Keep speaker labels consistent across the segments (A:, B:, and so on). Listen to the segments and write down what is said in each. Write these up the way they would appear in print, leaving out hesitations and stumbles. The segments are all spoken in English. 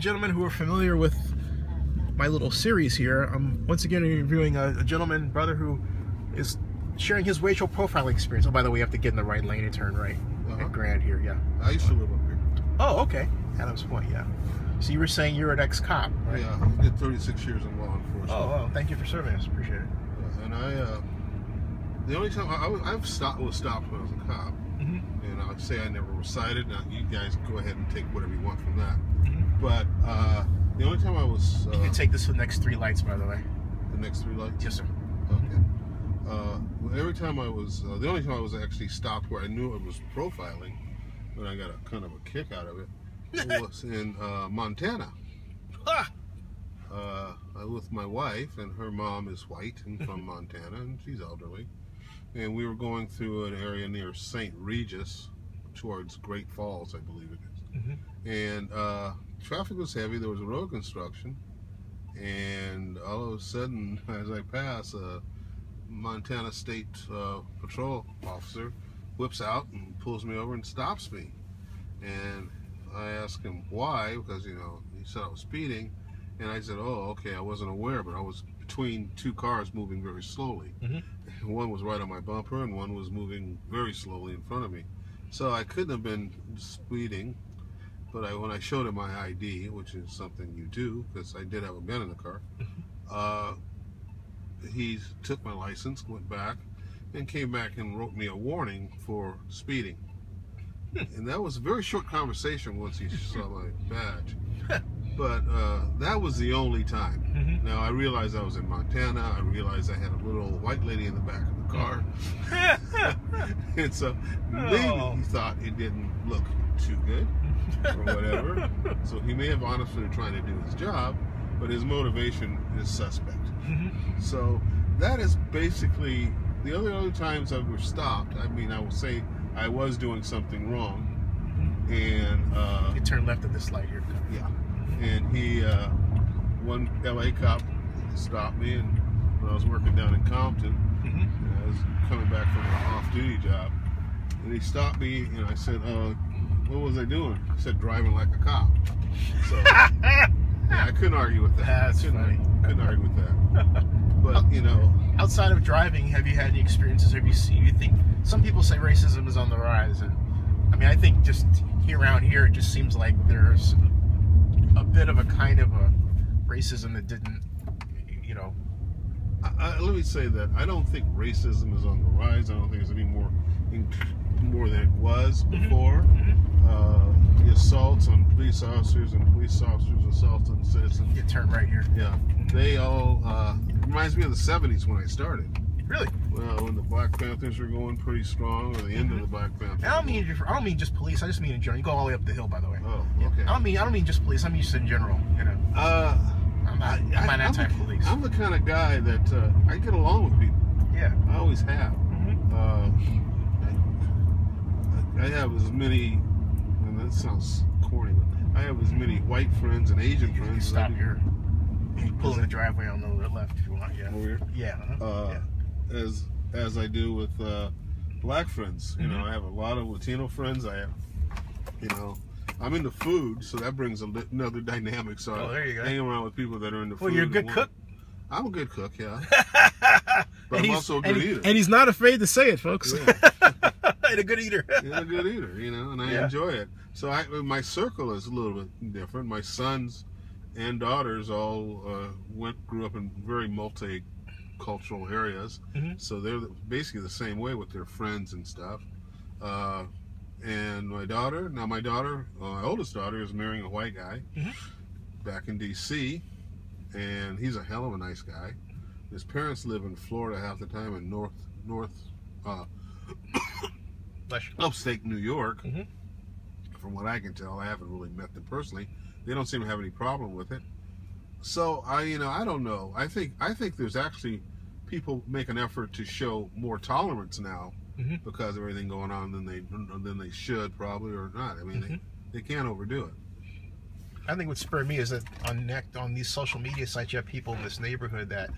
A: and gentlemen who are familiar with my little series here, I'm once again interviewing a gentleman, brother, who is sharing his racial profiling experience. Oh, by the way, you have to get in the right lane and turn right at Grand here, yeah.
B: I used to live up here.
A: Oh, okay. Adams Point, yeah. So you were saying you're an ex-cop, right?
B: Yeah, I did 36 years in law enforcement.
A: Oh, well, thank you for serving us. Appreciate it.
B: And the only time I've was stopped when I was a cop, and I'd say I never recited. Now you guys go ahead and take whatever you want from that. But the only time I was
A: you can take this to the next 3 lights, by the way.
B: The next 3 lights?
A: Yes, sir.
B: Okay. Every time I was the only time I was actually stopped where I knew it was profiling, and I got a kind of a kick out of it, was in Montana. I was with my wife, and her mom is white and from Montana, and she's elderly. And we were going through an area near St. Regis towards Great Falls, I believe it is. And traffic was heavy. There was a road construction, and all of a sudden, as I pass, a Montana State Patrol officer whips out and pulls me over and stops me. And I asked him why, because, you know, he said I was speeding. And I said, oh, okay, I wasn't aware, but I was between 2 cars moving very slowly. One was right on my bumper, and one was moving very slowly in front of me. So I couldn't have been speeding, but when I showed him my ID, which is something you do, because I did have a gun in the car, he took my license, went back, and came back and wrote me a warning for speeding. And that was a very short conversation once he saw my badge. But that was the only time. Now, I realized I was in Montana. I realized I had a little white lady in the back of the car. And so maybe he thought it didn't look too good or whatever. So he may have honestly been trying to do his job, but his motivation is suspect. So that is basically the other times I was stopped. I mean, I will say I was doing something wrong. And
A: you turn left at this light here.
B: Yeah. And one LA cop stopped me, and when I was working down in Compton, and I was coming back from an off-duty job, and he stopped me, and I said, what was I doing? He said, driving like a cop. So yeah, I couldn't argue with that.
A: That's funny.
B: Couldn't argue with that. But you know,
A: outside of driving, have you had any experiences? Have you seen? You think some people say racism is on the rise, and I mean, I think just around here, it just seems like there's a bit of a kind of a racism that didn't, you know.
B: Let me say that I don't think racism is on the rise. I don't think it's any more than it was before. The assaults on police officers and police officers' assaults on citizens.
A: You turn right here.
B: Yeah, they all reminds me of the '70s when I started.
A: Really?
B: Well, when the Black Panthers were going pretty strong, or the end of the Black Panthers.
A: I don't mean just police. I just mean in general. You go all the way up the hill, by the way.
B: Oh, okay.
A: I don't mean just police. I mean just in general. You know. I'm not anti-police.
B: I'm the kind of guy that I get along with people.
A: Yeah.
B: I always have. I have as many, and that sounds corny, but I have as many white friends and Asian friends.
A: You stop here. You pull in the driveway on the left if you want. Yeah.
B: Over here?
A: Yeah.
B: As I do with black friends. You know, I have a lot of Latino friends. I have, you know, I'm into food, so that brings another dynamic. So
A: there you go.
B: I hang around with people that are into food.
A: Well, you're a good cook.
B: I'm a good cook, yeah. But I'm also a good eater.
A: And he's not afraid to say it, folks.
B: Yeah.
A: And a good eater.
B: And a good eater, you know, and I enjoy it. So my circle is a little bit different. My sons and daughters all grew up in very multicultural areas. So they're basically the same way with their friends and stuff. And my oldest daughter is marrying a white guy back in D.C., and he's a hell of a nice guy. His parents live in Florida half the time, in upstate New York. From what I can tell, I haven't really met them personally. They don't seem to have any problem with it. So I don't know. I think there's actually people make an effort to show more tolerance now because of everything going on than they should probably, or not. I mean, they can't overdo it.
A: I think what spurred me is that on these social media sites, you have people in this neighborhood that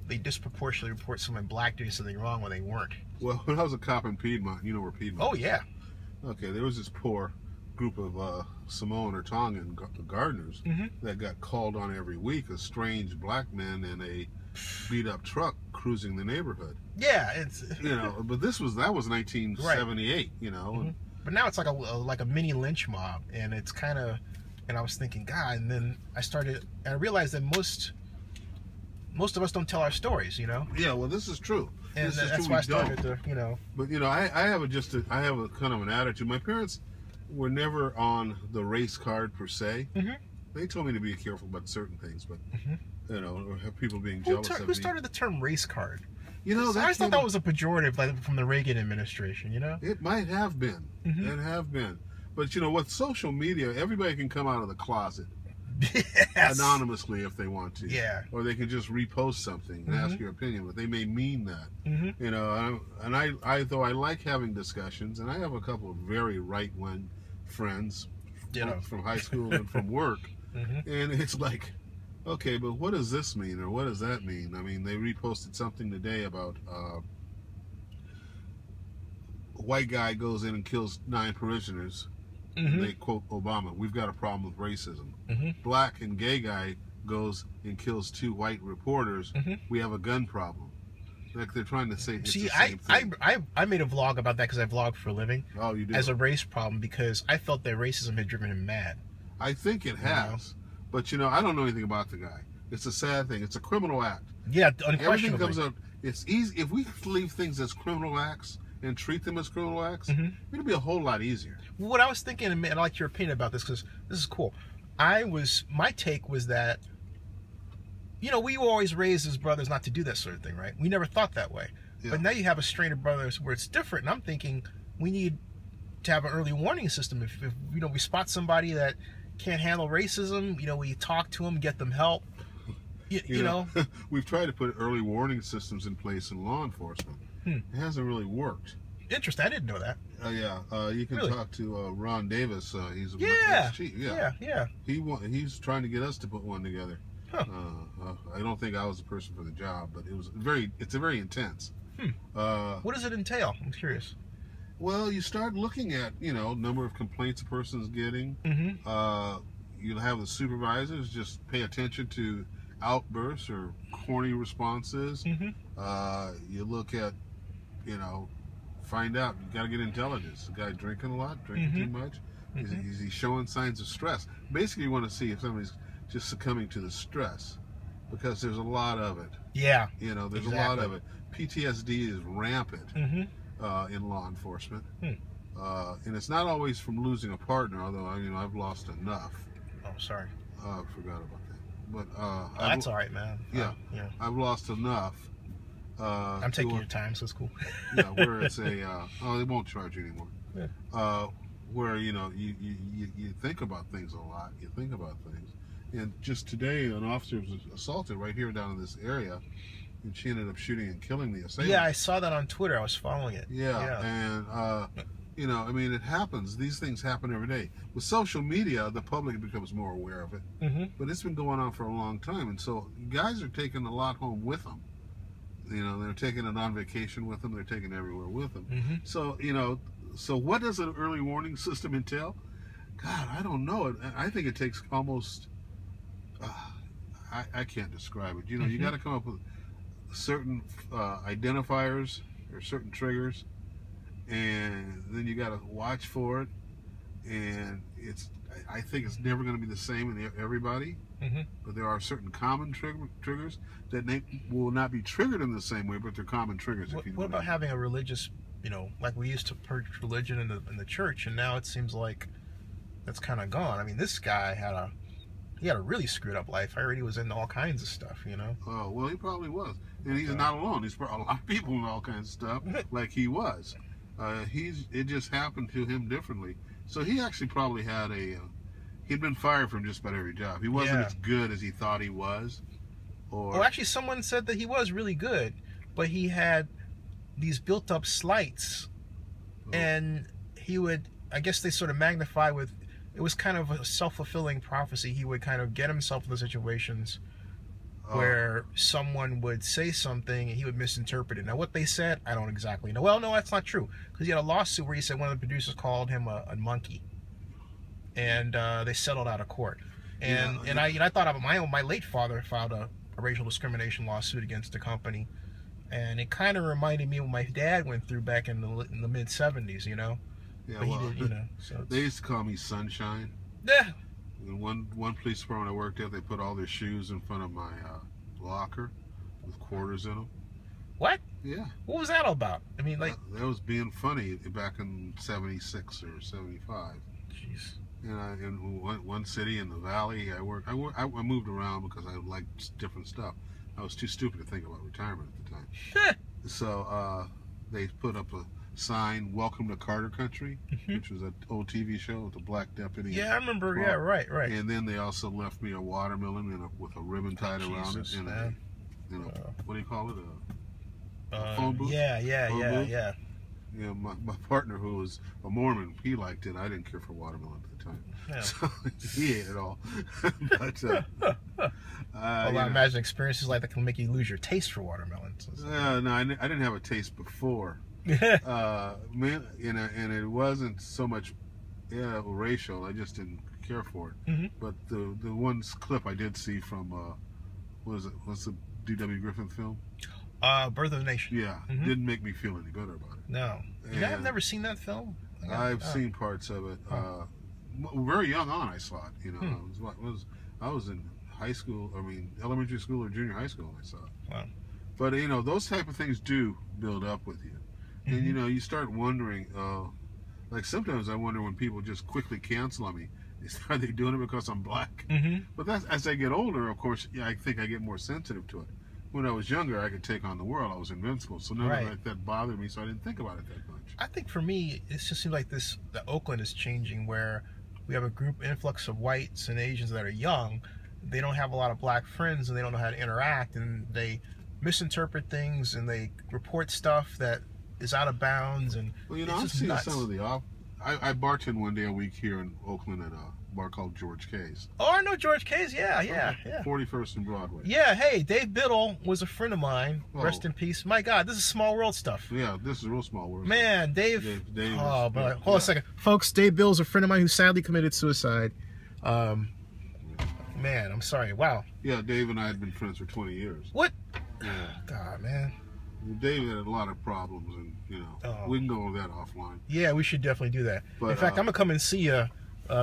A: they disproportionately report someone black doing something wrong when they weren't.
B: Well, when I was a cop in Piedmont, you know where Piedmont is?
A: Oh, yeah.
B: Okay, there was this poor group of Samoan or Tongan gardeners that got called on every week as strange black men in a beat-up truck cruising the neighborhood.
A: Yeah, it's
B: but that was 1978. Right.
A: But now it's like a mini lynch mob, and it's kind of. And I was thinking, God, and then I realized that most of us don't tell our stories,
B: Yeah, well, this is true.
A: And that's why I started to,
B: But I have a kind of an attitude. My parents were never on the race card per se. They told me to be careful about certain things, but or have people being jealous of me.
A: Who started the term race card?
B: I
A: always thought that was a pejorative, from the Reagan administration.
B: It might have been. It have been. But with social media, everybody can come out of the closet anonymously if they want to.
A: Yeah.
B: Or they can just repost something and ask your opinion, but they may mean that. And I though I like having discussions, and I have a couple of very right-wing friends from high school and from work, and it's like, okay, but what does this mean, or what does that mean? I mean, they reposted something today about a white guy goes in and kills 9 parishioners. They quote Obama, "We've got a problem with racism." Black and gay guy goes and kills 2 white reporters. We have a gun problem. Like they're trying to say it's the same thing.
A: I made a vlog about that because I vlog for a living.
B: Oh, you do?
A: As a race problem, because I felt that racism had driven him mad.
B: I think it has. But I don't know anything about the guy. It's a sad thing. It's a criminal act.
A: Yeah, unquestionably.
B: Everything comes up. It's easy if we leave things as criminal acts and treat them as criminal acts. It'll be a whole lot easier.
A: What I was thinking, and I like your opinion about this because this is cool. My take was that, we were always raised as brothers not to do that sort of thing, right? We never thought that way. Yeah. But now you have a strain of brothers where it's different, and I'm thinking we need to have an early warning system. If we spot somebody that can't handle racism, we talk to them, get them help. You know,
B: we've tried to put early warning systems in place in law enforcement. It hasn't really worked.
A: Interesting. I didn't know that.
B: You can talk to Ron Davis. He's a ex-chief.
A: Yeah.
B: He's trying to get us to put one together.
A: Huh.
B: I don't think I was the person for the job, but it's very intense.
A: What does it entail? I'm curious.
B: Well, you start looking at number of complaints a person's getting. You'll have the supervisors just pay attention to outbursts or corny responses. You look at find out. You got to get intelligence. The guy drinking a lot, drinking too much. Is he showing signs of stress? Basically, you want to see if somebody's just succumbing to the stress, because there's a lot of it.
A: Yeah.
B: There's a lot of it. PTSD is rampant in law enforcement, and it's not always from losing a partner. Although I've lost enough.
A: Oh, sorry.
B: I forgot about that. But
A: that's all right, man.
B: Yeah. I've lost enough.
A: I'm taking your time, so it's cool.
B: Where it's they won't charge you anymore. Yeah. Where you think about things a lot. You think about things, and just today, an officer was assaulted right here down in this area, and she ended up shooting and killing the assailant.
A: Yeah, I saw that on Twitter. I was following it.
B: And it happens. These things happen every day. With social media, the public becomes more aware of it. But it's been going on for a long time, and so guys are taking a lot home with them. They're taking it on vacation with them. They're taking it everywhere with them. So, so what does an early warning system entail? God, I don't know. I think it takes almost, I can't describe it. You got to come up with certain identifiers or certain triggers, and then you got to watch for it. And I think it's never going to be the same in everybody. But there are certain common triggers that will not be triggered in the same way, but they're common triggers.
A: What about having a religious, like we used to purge religion in the church, and now it seems like that's kind of gone. I mean, this guy had a really screwed up life. I heard he was into all kinds of stuff,
B: Oh, well, he probably was. And he's not alone. He's probably a lot of people in all kinds of stuff, like he was. It just happened to him differently. So he actually probably had he'd been fired from just about every job. He wasn't as good as he thought he was.
A: Well, actually, someone said that he was really good, but he had these built-up slights, and he would, I guess they sort of magnify with, it was kind of a self-fulfilling prophecy. He would kind of get himself into situations where someone would say something and he would misinterpret it. Now, what they said, I don't exactly know. Well, no, that's not true, because he had a lawsuit where he said one of the producers called him a monkey. and they settled out of court. And
B: Yeah,
A: I thought my late father filed a racial discrimination lawsuit against the company, and it kind of reminded me of what my dad went through back in the mid '70s, you know.
B: Yeah,
A: But
B: well,
A: he did, you know. So
B: they used to call me Sunshine.
A: yeah.
B: In one police department I worked at, they put all their shoes in front of my locker with quarters in them.
A: What?
B: Yeah.
A: What was that all about? I mean, like,
B: that was being funny back in '76 or '75.
A: jeez.
B: And in one city in the valley, I moved around because I liked different stuff. I was too stupid to think about retirement at the time. So they put up a sign, "Welcome to Carter Country," which was an old TV show with a black deputy.
A: Yeah, I remember. Yeah, right.
B: And then they also left me a watermelon with a ribbon tied around it, and what do you call it? A phone booth.
A: Yeah.
B: Yeah, my partner, who was a Mormon, he liked it. I didn't care for watermelon at the time, so he ate it all. But
A: I imagine experiences like that can make you lose your taste for watermelons.
B: no, I didn't have a taste before. Man, and it wasn't so much racial. I just didn't care for it. But the one clip I did see from what's the D.W. Griffin film?
A: Birth of a Nation.
B: Yeah, didn't make me feel any better about it.
A: No, I've never seen that film.
B: I've seen parts of it. Very young on, I saw it. You know, I was in high school. I mean, elementary school or junior high school when I saw it.
A: Wow.
B: But you know, those type of things do build up with you, and you know, you start wondering. Like sometimes I wonder when people just quickly cancel on me. Are they doing it because I'm black? But that's as I get older, of course. Yeah, I think I get more sensitive to it. When I was younger, I could take on the world. I was invincible, so none of that bothered me. So I didn't think about it that much.
A: I think for me, it just seems like the Oakland is changing, where we have a group influx of whites and Asians that are young. They don't have a lot of black friends, and they don't know how to interact, and they misinterpret things, and they report stuff that is out of bounds. And
B: well, you know, I'm seeing some of the I bartend one day a week here in Oakland at a bar called George K's.
A: Oh, I know George K's. Yeah.
B: 41st and Broadway.
A: Yeah. Hey, Dave Biddle was a friend of mine. Rest in peace. My God, this is small world stuff.
B: Yeah, this is real small world.
A: Man, Dave.
B: Oh,
A: but hold on a second, folks. Dave Biddle's a friend of mine who sadly committed suicide. Man, I'm sorry. Wow.
B: Yeah, Dave and I had been friends for 20 years.
A: What?
B: Yeah.
A: God, man.
B: Dave had a lot of problems, and you know, we can go over that offline.
A: Yeah, we should definitely do that.
B: But,
A: in fact, I'm gonna come and see you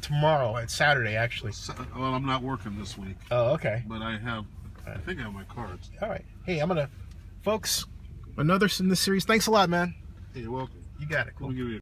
A: tomorrow. It's Saturday, actually.
B: Well, I'm not working this week.
A: Oh, okay.
B: But I think I have my cards.
A: All right. Hey, folks, another in this series. Thanks a lot, man.
B: Hey, you're welcome.
A: You got it. Cool.
B: Let me give you